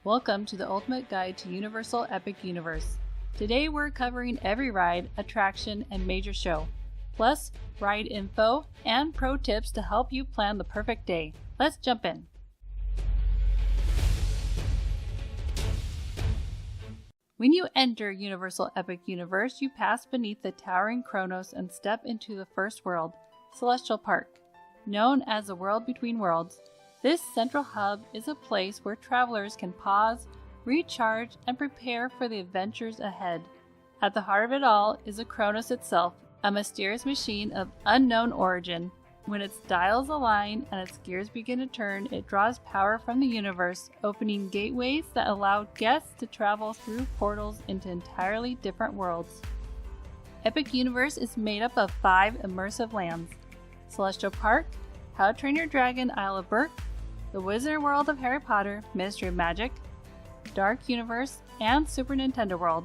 Welcome to the ultimate guide to Universal Epic Universe. Today we're covering every ride, attraction, and major show, plus ride info and pro tips to help you plan the perfect day. Let's jump in. When you enter Universal Epic Universe, you pass beneath the towering Kronos and step into the first world, Celestial Park. Known as the World Between Worlds, this central hub is a place where travelers can pause, recharge, and prepare for the adventures ahead. At the heart of it all is the Kronos itself, a mysterious machine of unknown origin. When its dials align and its gears begin to turn, it draws power from the universe, opening gateways that allow guests to travel through portals into entirely different worlds. Epic Universe is made up of 5 immersive lands: Celestial Park, How to Train Your Dragon Isle of Berk, the Wizarding World of Harry Potter Ministry of Magic, Dark Universe, and Super Nintendo World.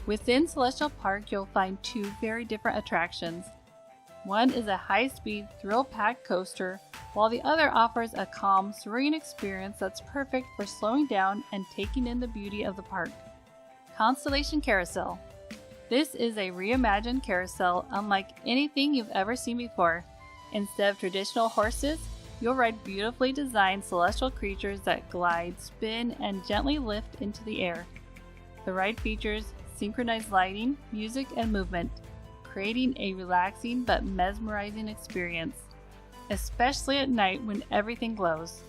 Within Celestial Park, you'll find 2 very different attractions. One is a high-speed, thrill-packed coaster, while the other offers a calm, serene experience that's perfect for slowing down and taking in the beauty of the park. Constellation Carousel. This is a reimagined carousel unlike anything you've ever seen before. Instead of traditional horses, you'll ride beautifully designed celestial creatures that glide, spin, and gently lift into the air. The ride features synchronized lighting, music, and movement, creating a relaxing but mesmerizing experience, especially at night when everything glows.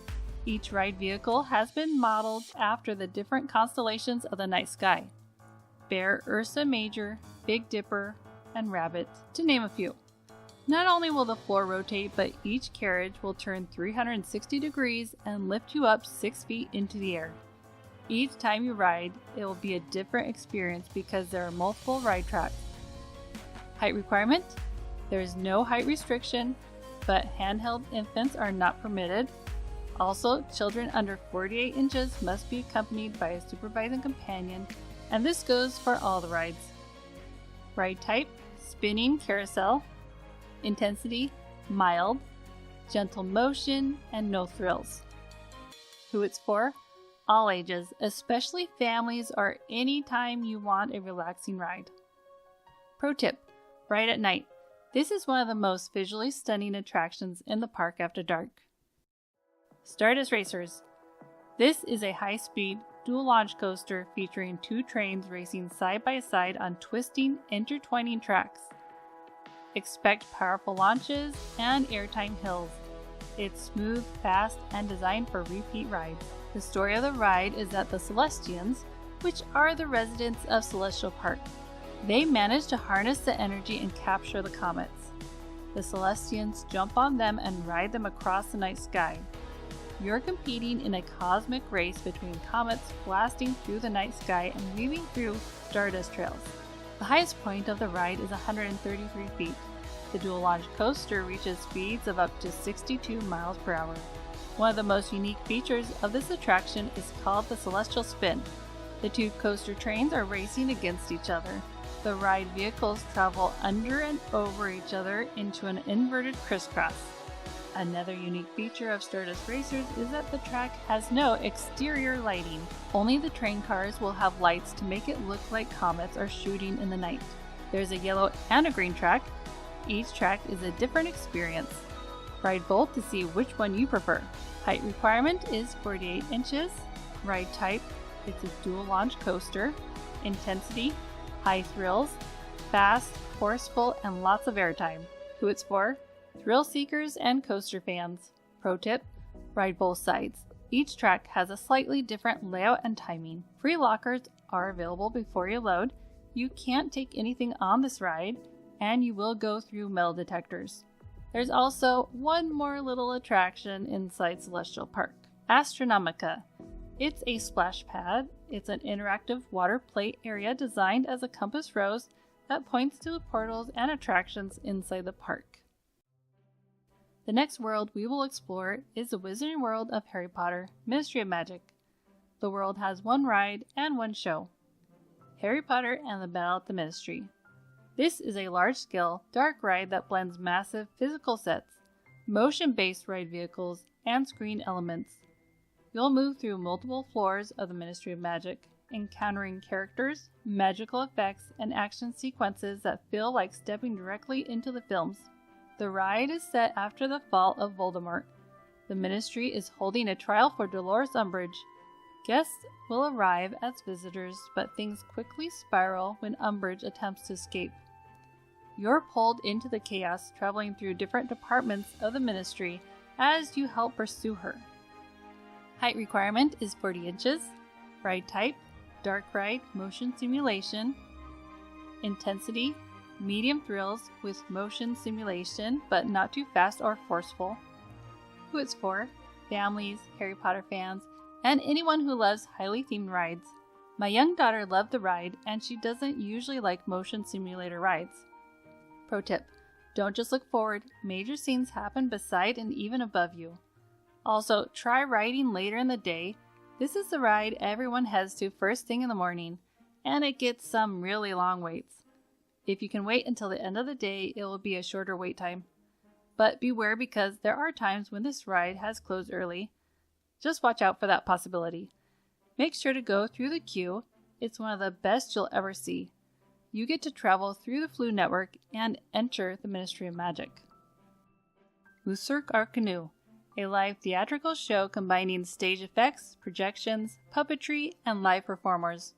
Each ride vehicle has been modeled after the different constellations of the night sky: Bear, Ursa Major, Big Dipper, and Rabbit, to name a few. Not only will the floor rotate, but each carriage will turn 360 degrees and lift you up 6 feet into the air. Each time you ride, it will be a different experience because there are multiple ride tracks. Height requirement? There is no height restriction, but handheld infants are not permitted. Also, children under 48 inches must be accompanied by a supervising companion, and this goes for all the rides. Ride type: spinning carousel. Intensity: mild. Gentle motion, and no thrills. Who it's for? All ages, especially families or any time you want a relaxing ride. Pro tip: ride at night. This is one of the most visually stunning attractions in the park after dark. Stardust Racers. This is a high-speed, dual-launch coaster featuring 2 trains racing side by side on twisting, intertwining tracks. Expect powerful launches and airtime hills. It's smooth, fast, and designed for repeat rides. The story of the ride is that the Celestians, which are the residents of Celestial Park, they manage to harness the energy and capture the comets. The Celestians jump on them and ride them across the night sky. You're competing in a cosmic race between comets blasting through the night sky and weaving through stardust trails. The highest point of the ride is 133 feet. The dual-launch coaster reaches speeds of up to 62 miles per hour. One of the most unique features of this attraction is called the Celestial Spin. The 2 coaster trains are racing against each other. The ride vehicles travel under and over each other into an inverted crisscross. Another unique feature of Stardust Racers is that the track has no exterior lighting. Only the train cars will have lights to make it look like comets are shooting in the night. There's a yellow and a green track. Each track is a different experience. Ride both to see which one you prefer. Height requirement is 48 inches. Ride type: it's a dual launch coaster. Intensity: high thrills, fast, forceful, and lots of airtime. Who it's for? Thrill seekers and coaster fans. Pro tip: ride both sides. Each track has a slightly different layout and timing. Free lockers are available before you load. You can't take anything on this ride, and you will go through metal detectors. There's also one more little attraction inside Celestial Park: Astronomica. It's a splash pad. It's an interactive water play area designed as a compass rose that points to the portals and attractions inside the park. The next world we will explore is the Wizarding World of Harry Potter Ministry of Magic. The world has 1 ride and 1 show: Harry Potter and the Battle at the Ministry. This is a large-scale, dark ride that blends massive physical sets, motion-based ride vehicles, and screen elements. You'll move through multiple floors of the Ministry of Magic, encountering characters, magical effects, and action sequences that feel like stepping directly into the films. The ride is set after the fall of Voldemort. The Ministry is holding a trial for Dolores Umbridge. Guests will arrive as visitors, but things quickly spiral when Umbridge attempts to escape. You're pulled into the chaos, traveling through different departments of the Ministry as you help pursue her. Height requirement is 40 inches. Ride type, dark ride, motion simulation. Intensity, medium thrills with motion simulation, but not too fast or forceful. Who it's for: families, Harry Potter fans, and anyone who loves highly themed rides. My young daughter loved the ride, and she doesn't usually like motion simulator rides. Pro tip: don't just look forward, major scenes happen beside and even above you. Also, try riding later in the day. This is the ride everyone heads to first thing in the morning, and it gets some really long waits. If you can wait until the end of the day, it will be a shorter wait time. But beware, because there are times when this ride has closed early. Just watch out for that possibility. Make sure to go through the queue. It's one of the best you'll ever see. You get to travel through the Floo network and enter the Ministry of Magic. Musirk Canoe, a live theatrical show combining stage effects, projections, puppetry, and live performers.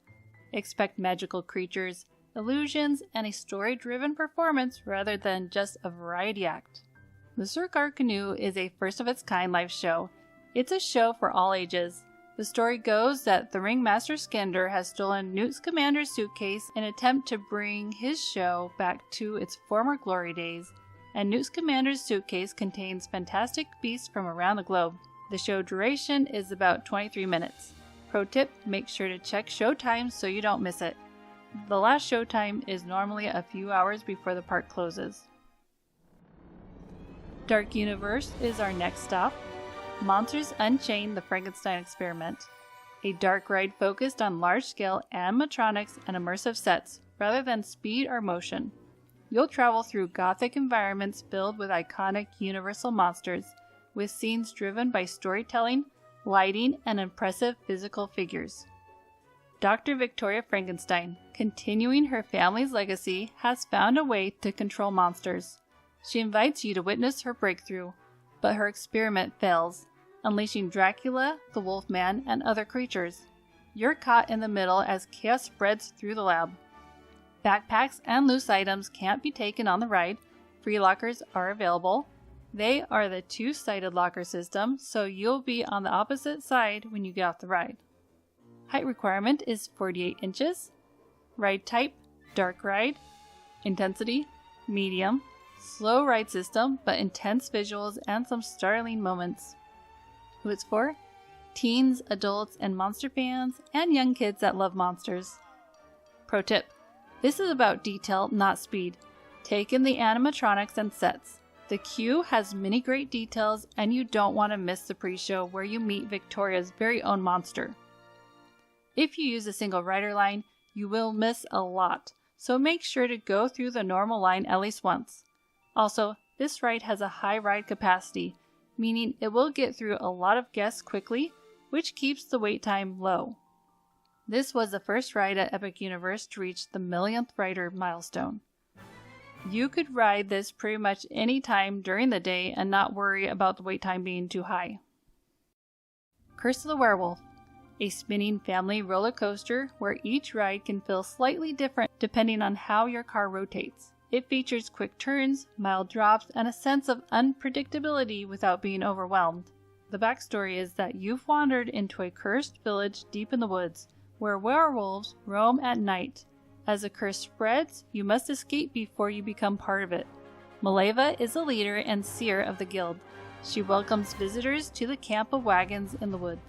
Expect magical creatures, illusions, and a story-driven performance rather than just a variety act. Musirk Canoe is a first-of-its-kind live show. It's a show for all ages. The story goes that the Ringmaster Skinder has stolen Newt Scamander's suitcase in an attempt to bring his show back to its former glory days, and Newt Scamander's suitcase contains fantastic beasts from around the globe. The show duration is about 23 minutes. Pro tip: make sure to check show times so you don't miss it. The last show time is normally a few hours before the park closes. Dark Universe is our next stop. Monsters Unchained: The Frankenstein Experiment. A dark ride focused on large-scale animatronics and immersive sets, rather than speed or motion. You'll travel through gothic environments filled with iconic Universal monsters, with scenes driven by storytelling, lighting, and impressive physical figures. Dr. Victoria Frankenstein, continuing her family's legacy, has found a way to control monsters. She invites you to witness her breakthrough, but her experiment fails, unleashing Dracula, the Wolfman, and other creatures. You're caught in the middle as chaos spreads through the lab. Backpacks and loose items can't be taken on the ride. Free lockers are available. They are the two-sided locker system, so you'll be on the opposite side when you get off the ride. Height requirement is 48 inches. Ride type: dark ride. Intensity: medium. Slow ride system, but intense visuals and some startling moments. Who it's for? Teens, adults, and monster fans, and young kids that love monsters. Pro tip: this is about detail, not speed. Take in the animatronics and sets. The queue has many great details, and you don't want to miss the pre-show where you meet Victoria's very own monster. If you use a single rider line, you will miss a lot, so make sure to go through the normal line at least once. Also, this ride has a high ride capacity, meaning it will get through a lot of guests quickly, which keeps the wait time low. This was the first ride at Epic Universe to reach the millionth rider milestone. You could ride this pretty much any time during the day and not worry about the wait time being too high. Curse of the Werewolf, a spinning family roller coaster where each ride can feel slightly different depending on how your car rotates. It features quick turns, mild drops, and a sense of unpredictability without being overwhelmed. The backstory is that you've wandered into a cursed village deep in the woods, where werewolves roam at night. As the curse spreads, you must escape before you become part of it. Maleva is the leader and seer of the guild. She welcomes visitors to the camp of wagons in the woods.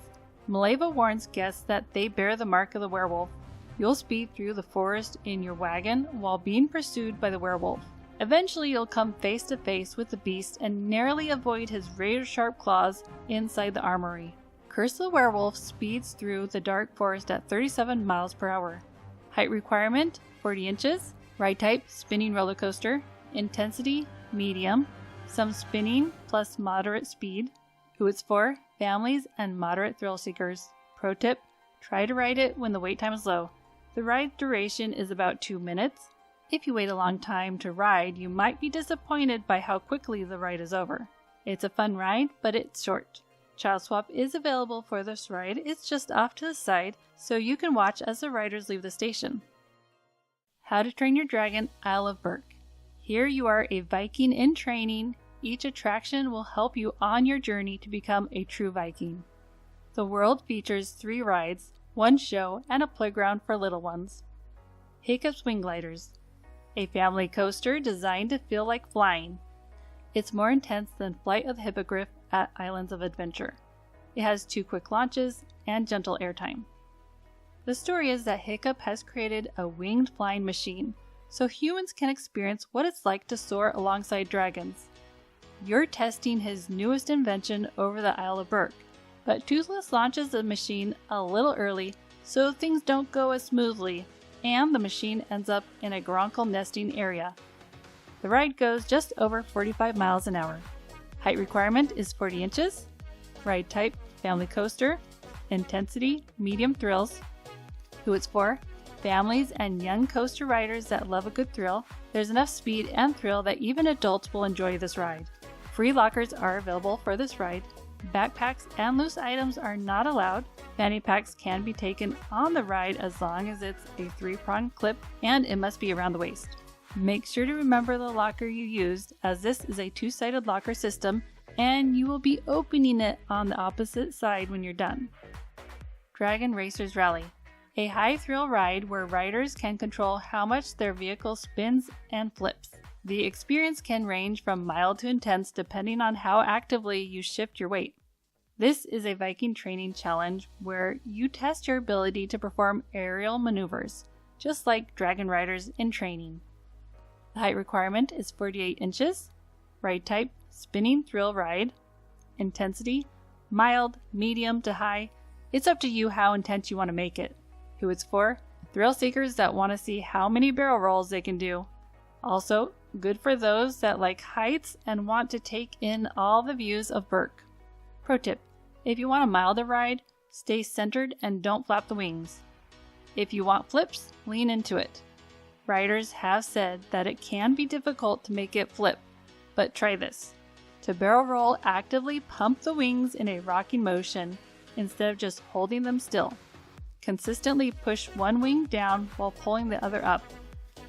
Maleva warns guests that they bear the mark of the werewolf. You'll speed through the forest in your wagon while being pursued by the werewolf. Eventually you'll come face to face with the beast and narrowly avoid his razor-sharp claws inside the armory. Curse of the Werewolf speeds through the dark forest at 37 miles per hour. Height requirement: 40 inches. Ride type: spinning roller coaster. Intensity: medium. Some spinning plus moderate speed. Who it's for? Families and moderate thrill seekers. Pro tip, try to ride it when the wait time is low. The ride duration is about 2 minutes. If you wait a long time to ride, you might be disappointed by how quickly the ride is over. It's a fun ride, but it's short. Child swap is available for this ride. It's just off to the side, so you can watch as the riders leave the station. How to Train Your Dragon, Isle of Berk. Here you are a Viking in training. Each attraction will help you on your journey to become a true Viking. The world features 3 rides, 1 show, and a playground for little ones. Hiccup's Wing Gliders, a family coaster designed to feel like flying. It's more intense than Flight of the Hippogriff at Islands of Adventure. It has 2 quick launches and gentle airtime. The story is that Hiccup has created a winged flying machine, so humans can experience what it's like to soar alongside dragons. You're testing his newest invention over the Isle of Berk, but Toothless launches the machine a little early, so things don't go as smoothly, and the machine ends up in a Gronkel nesting area. The ride goes just over 45 miles an hour. Height requirement is 40 inches. Ride type, family coaster. Intensity, medium thrills. Who it's for? Families and young coaster riders that love a good thrill. There's enough speed and thrill that even adults will enjoy this ride. Free lockers are available for this ride. Backpacks and loose items are not allowed. Fanny packs can be taken on the ride as long as it's a 3-prong clip and it must be around the waist. Make sure to remember the locker you used, as this is a 2-sided locker system and you will be opening it on the opposite side when you're done. Dragon Racers Rally, a high thrill ride where riders can control how much their vehicle spins and flips. The experience can range from mild to intense depending on how actively you shift your weight. This is a Viking training challenge where you test your ability to perform aerial maneuvers, just like dragon riders in training. The height requirement is 48 inches. Ride type, spinning thrill ride. Intensity, mild, medium to high. It's up to you how intense you want to make it. Who it's for? Thrill seekers that want to see how many barrel rolls they can do. Also, good for those that like heights and want to take in all the views of Berk. Pro tip, if you want a milder ride, stay centered and don't flap the wings. If you want flips, lean into it. Riders have said that it can be difficult to make it flip, but try this. To barrel roll, actively pump the wings in a rocking motion instead of just holding them still. Consistently push one wing down while pulling the other up.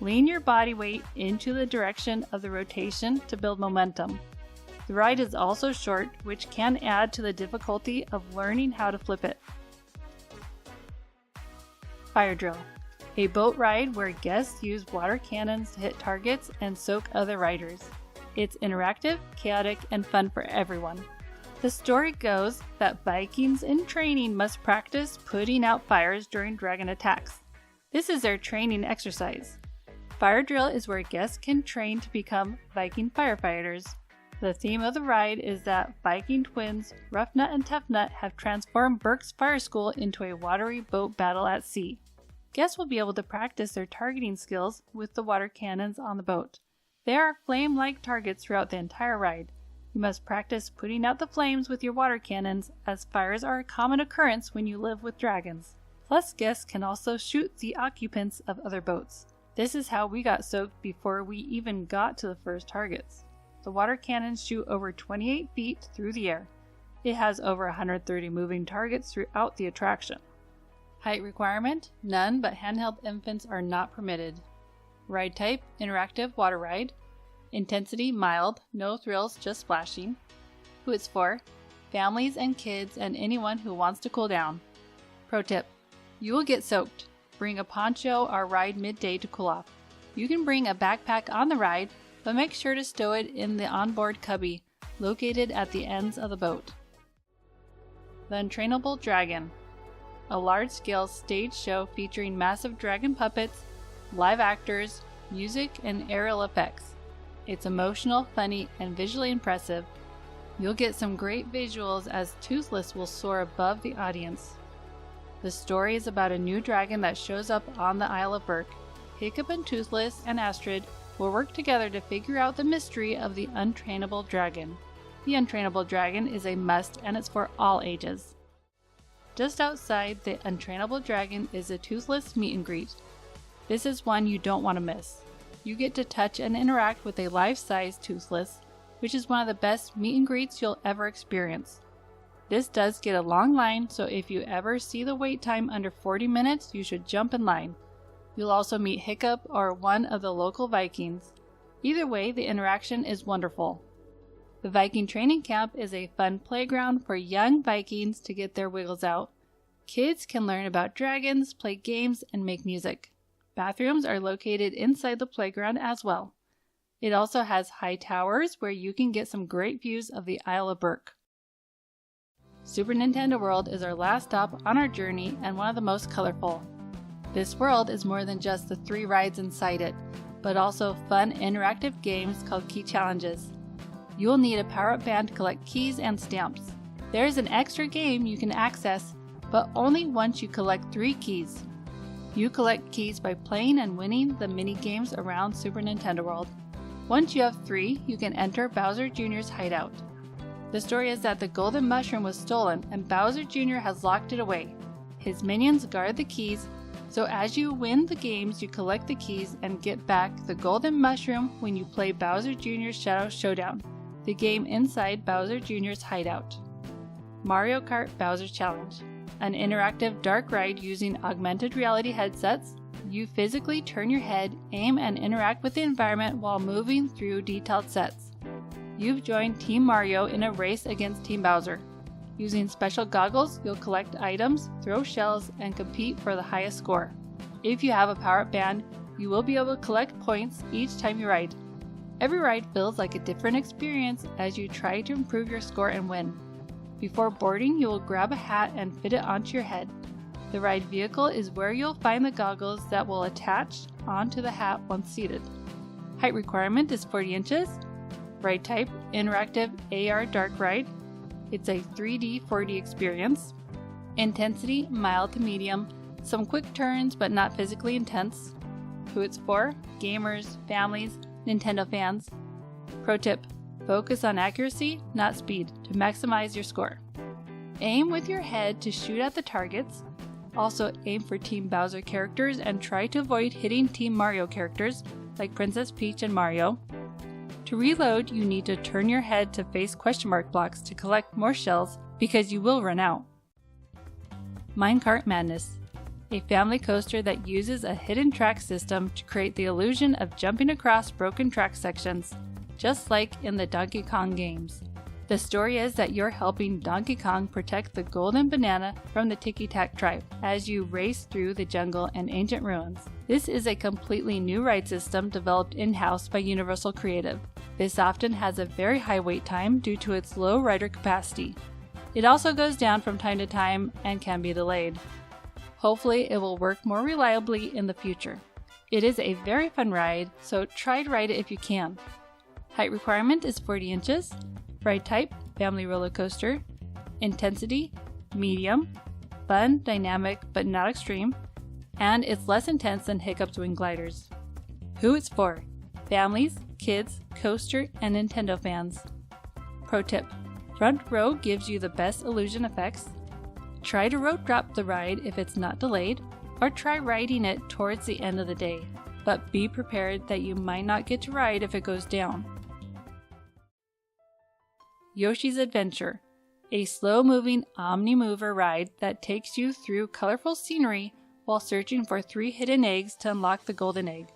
Lean your body weight into the direction of the rotation to build momentum. The ride is also short, which can add to the difficulty of learning how to flip it. Fire Drill, a boat ride where guests use water cannons to hit targets and soak other riders. It's interactive, chaotic, and fun for everyone. The story goes that Vikings in training must practice putting out fires during dragon attacks. This is their training exercise. Fire Drill is where guests can train to become Viking firefighters. The theme of the ride is that Viking twins Rough Nut and Tough Nut have transformed Berk's Fire School into a watery boat battle at sea. Guests will be able to practice their targeting skills with the water cannons on the boat. There are flame-like targets throughout the entire ride. You must practice putting out the flames with your water cannons, as fires are a common occurrence when you live with dragons. Plus, guests can also shoot the occupants of other boats. This is how we got soaked before we even got to the first targets. The water cannons shoot over 28 feet through the air. It has over 130 moving targets throughout the attraction. Height requirement? None, but handheld infants are not permitted. Ride type? Interactive water ride. Intensity? Mild, no thrills, just splashing. Who it's for? Families and kids and anyone who wants to cool down. Pro tip: you will get soaked. Bring a poncho or ride midday to cool off. You can bring a backpack on the ride, but make sure to stow it in the onboard cubby, located at the ends of the boat. The Untrainable Dragon, a large-scale stage show featuring massive dragon puppets, live actors, music, and aerial effects. It's emotional, funny, and visually impressive. You'll get some great visuals as Toothless will soar above the audience. The story is about a new dragon that shows up on the Isle of Berk. Hiccup and Toothless and Astrid will work together to figure out the mystery of the untrainable dragon. The Untrainable Dragon is a must and it's for all ages. Just outside the Untrainable Dragon is a toothless meet and greet. This is one you don't want to miss. You get to touch and interact with a life-size toothless, which is one of the best meet and greets you'll ever experience. This does get a long line, so if you ever see the wait time under 40 minutes, you should jump in line. You'll also meet Hiccup or one of the local Vikings. Either way, the interaction is wonderful. The Viking Training Camp is a fun playground for young Vikings to get their wiggles out. Kids can learn about dragons, play games, and make music. Bathrooms are located inside the playground as well. It also has high towers where you can get some great views of the Isle of Berk. Super Nintendo World is our last stop on our journey and one of the most colorful. This world is more than just the 3 rides inside it, but also fun interactive games called Key Challenges. You will need a power-up band to collect keys and stamps. There is an extra game you can access, but only once you collect 3 keys. You collect keys by playing and winning the mini games around Super Nintendo World. Once you have 3, you can enter Bowser Jr.'s hideout. The story is that the golden mushroom was stolen and Bowser Jr. has locked it away. His minions guard the keys, so as you win the games you collect the keys and get back the golden mushroom when you play Bowser Jr.'s Shadow Showdown, the game inside Bowser Jr.'s hideout. Mario Kart Bowser Challenge. An interactive dark ride using augmented reality headsets. You physically turn your head, aim, and interact with the environment while moving through detailed sets. You've joined Team Mario in a race against Team Bowser. Using special goggles, you'll collect items, throw shells, and compete for the highest score. If you have a power-up band, you will be able to collect points each time you ride. Every ride feels like a different experience as you try to improve your score and win. Before boarding, you will grab a hat and fit it onto your head. The ride vehicle is where you'll find the goggles that will attach onto the hat once seated. Height requirement is 40 inches. Ride type, interactive AR dark ride. It's a 3D 4D experience. Intensity, mild to medium. Some quick turns but not physically intense. Who it's for? Gamers, families, Nintendo fans. Pro tip, focus on accuracy, not speed, to maximize your score. Aim with your head to shoot at the targets. Also aim for Team Bowser characters and try to avoid hitting Team Mario characters like Princess Peach and Mario. To reload, you need to turn your head to face question mark blocks to collect more shells because you will run out. Minecart Madness. A family coaster that uses a hidden track system to create the illusion of jumping across broken track sections, just like in the Donkey Kong games. The story is that you're helping Donkey Kong protect the golden banana from the Tiki Tak tribe as you race through the jungle and ancient ruins. This is a completely new ride system developed in-house by Universal Creative. This often has a very high wait time due to its low rider capacity. It also goes down from time to time and can be delayed. Hopefully it will work more reliably in the future. It is a very fun ride, so try to ride it if you can. Height requirement is 40 inches. Ride type, family roller coaster. Intensity, medium. Fun, dynamic, but not extreme. And it's less intense than Hiccup Swing Gliders. Who it's for? Families, kids, coaster, and Nintendo fans. Pro tip, front row gives you the best illusion effects. Try to rope drop the ride if it's not delayed, or try riding it towards the end of the day, but be prepared that you might not get to ride if it goes down. Yoshi's Adventure, a slow-moving Omni-Mover ride that takes you through colorful scenery while searching for 3 hidden eggs to unlock the golden egg.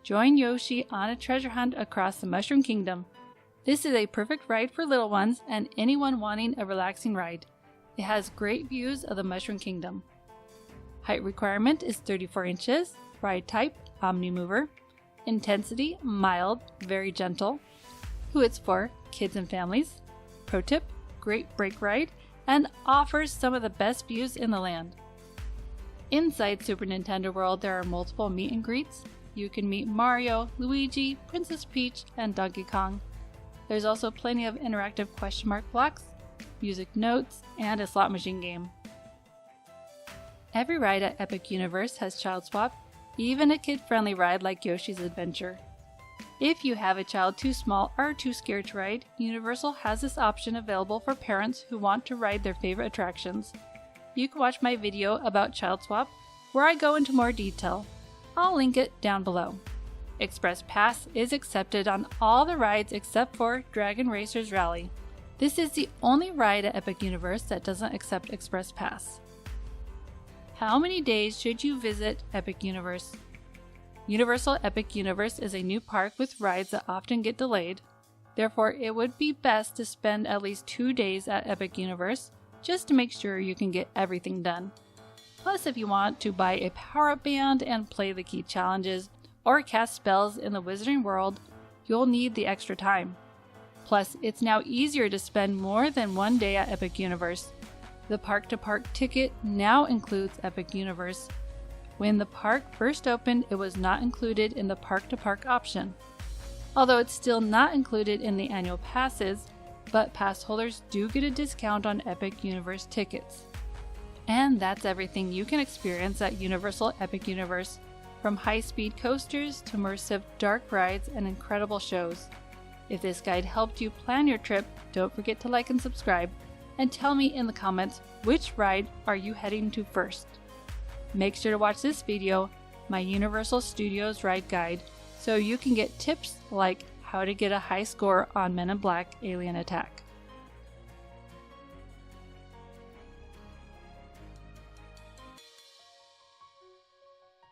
Join Yoshi on a treasure hunt across the Mushroom Kingdom. This is a perfect ride for little ones and anyone wanting a relaxing ride. It has great views of the Mushroom Kingdom. Height requirement is 34 inches. Ride type, Omni-Mover. Intensity, mild, very gentle. Who it's for? Kids and families. Pro tip, great brake ride, and offers some of the best views in the land. Inside Super Nintendo World, there are multiple meet and greets. You can meet Mario, Luigi, Princess Peach, and Donkey Kong. There's also plenty of interactive question mark blocks, music notes, and a slot machine game. Every ride at Epic Universe has Child Swap, even a kid-friendly ride like Yoshi's Adventure. If you have a child too small or too scared to ride, Universal has this option available for parents who want to ride their favorite attractions. You can watch my video about Child Swap, where I go into more detail. I'll link it down below. Express Pass is accepted on all the rides except for Dragon Racers Rally. This is the only ride at Epic Universe that doesn't accept Express Pass. How many days should you visit Epic Universe? Universal Epic Universe is a new park with rides that often get delayed. Therefore, it would be best to spend at least 2 days at Epic Universe just to make sure you can get everything done. Plus, if you want to buy a power-up band and play the key challenges or cast spells in the Wizarding World, you'll need the extra time. Plus, it's now easier to spend more than 1 day at Epic Universe. The park-to-park ticket now includes Epic Universe. When the park first opened, it was not included in the park-to-park option. Although it's still not included in the annual passes, but pass holders do get a discount on Epic Universe tickets. And that's everything you can experience at Universal Epic Universe, from high-speed coasters to immersive dark rides and incredible shows. If this guide helped you plan your trip, don't forget to like and subscribe, and tell me in the comments which ride are you heading to first. Make sure to watch this video, my Universal Studios Ride Guide, so you can get tips like how to get a high score on Men in Black Alien Attack.